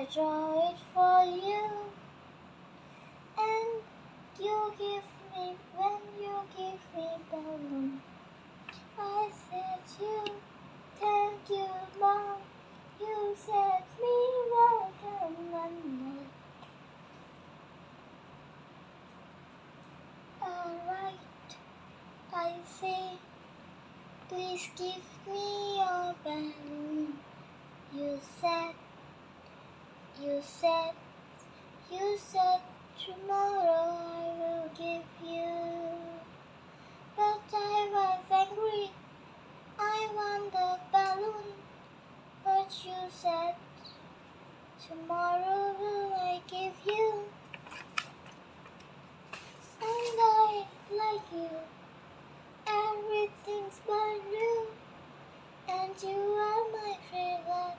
I draw it for you, and you give me when you give me balloon. I said you, thank you, Mom. You said me welcome Monday. Alright, I say, please give me your balloon. You said, you said, you said tomorrow I will give you. But I was angry, I want the balloon. But you said, tomorrow will I give you. And I like you, everything's brand new. And you are my favorite.